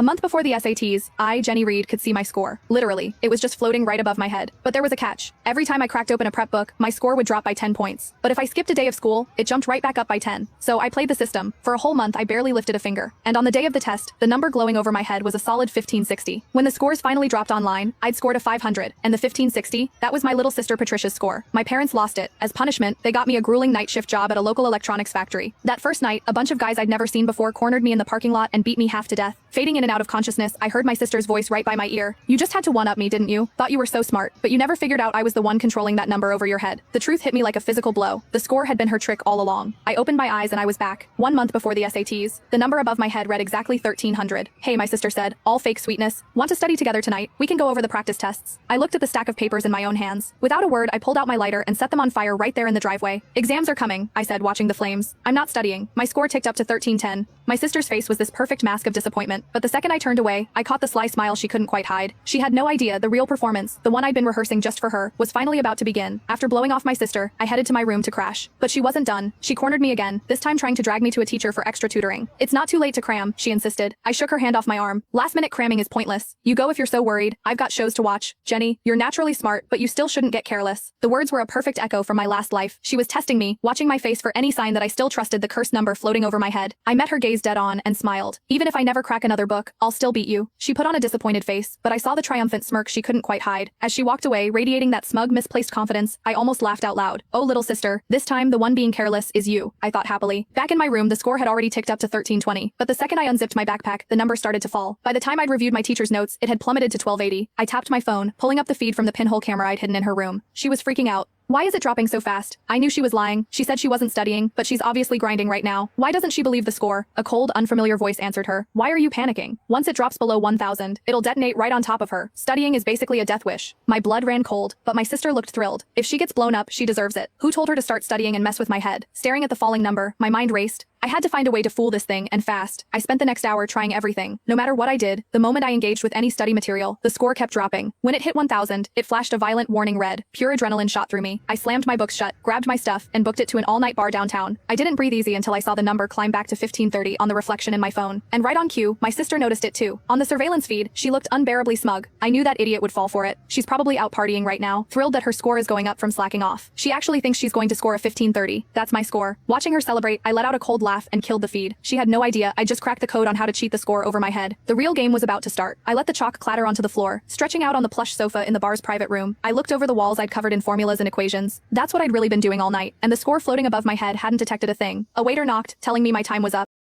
A month before the SATs, I, Jenny Reed, could see my score. Literally, it was just floating right above my head. But there was a catch. Every time I cracked open a prep book, my score would drop by 10 points. But if I skipped a day of school, it jumped right back up by 10. So I played the system. For a whole month, I barely lifted a finger. And on the day of the test, the number glowing over my head was a solid 1560. When the scores finally dropped online, I'd scored a 500. And the 1560, that was my little sister Patricia's score. My parents lost it. As punishment, they got me a grueling night shift job at a local electronics factory. That first night, a bunch of guys I'd never seen before cornered me in the parking lot and beat me half to death. Fading in and out of consciousness, I heard my sister's voice right by my ear. "You just had to one-up me, didn't you? Thought you were so smart, but you never figured out I was the one controlling that number over your head." The truth hit me like a physical blow. The score had been her trick all along. I opened my eyes and I was back. 1 month before the SATs, the number above my head read exactly 1300. "Hey," my sister said, all fake sweetness. "Want to study together tonight? We can go over the practice tests." I looked at the stack of papers in my own hands. Without a word, I pulled out my lighter and set them on fire right there in the driveway. "Exams are coming," I said, watching the flames. "I'm not studying." My score ticked up to 1310. My sister's face was this perfect mask of disappointment, but the second I turned away, I caught the sly smile she couldn't quite hide. She had no idea the real performance, the one I'd been rehearsing just for her, was finally about to begin. After blowing off my sister, I headed to my room to crash. But she wasn't done. She cornered me again, this time trying to drag me to a teacher for extra tutoring. "It's not too late to cram," she insisted. I shook her hand off my arm. "Last-minute cramming is pointless. You go if you're so worried. I've got shows to watch. Jenny, you're naturally smart, but you still shouldn't get careless." The words were a perfect echo from my last life. She was testing me, watching my face for any sign that I still trusted the cursed number floating over my head. I met her gaze dead on and smiled. "Even if I never crack another book, I'll still beat you." She put on a disappointed face, but I saw the triumphant smirk she couldn't quite hide. As she walked away, radiating that smug, misplaced confidence, I almost laughed out loud. "Oh, little sister, this time the one being careless is you," I thought happily. Back in my room, the score had already ticked up to 1320, but the second I unzipped my backpack, the number started to fall. By the time I'd reviewed my teacher's notes, it had plummeted to 1280. I tapped my phone, pulling up the feed from the pinhole camera I'd hidden in her room. She was freaking out. "Why is it dropping so fast?" I knew she was lying. She said she wasn't studying, but she's obviously grinding right now. "Why doesn't she believe the score?" A cold, unfamiliar voice answered her. "Why are you panicking? Once it drops below 1000, it'll detonate right on top of her. Studying is basically a death wish." My blood ran cold, but my sister looked thrilled. If she gets blown up, she deserves it. Who told her to start studying and mess with my head? Staring at the falling number, my mind raced. I had to find a way to fool this thing, and fast. I spent the next hour trying everything. No matter what I did, the moment I engaged with any study material, the score kept dropping. When it hit 1000, it flashed a violent warning red. Pure adrenaline shot through me. I slammed my books shut, grabbed my stuff, and booked it to an all-night bar downtown. I didn't breathe easy until I saw the number climb back to 1530 on the reflection in my phone. And right on cue, my sister noticed it too. On the surveillance feed, she looked unbearably smug. I knew that idiot would fall for it. She's probably out partying right now, thrilled that her score is going up from slacking off. She actually thinks she's going to score a 1530. That's my score. Watching her celebrate, I let out a cold laugh and killed the feed. She had no idea I just cracked the code on how to cheat the score over my head. The real game was about to start. I let the chalk clatter onto the floor, stretching out on the plush sofa in the bar's private room. I looked over the walls I'd covered in formulas and equations. That's what I'd really been doing all night, and the score floating above my head hadn't detected a thing. A waiter knocked, telling me my time was up.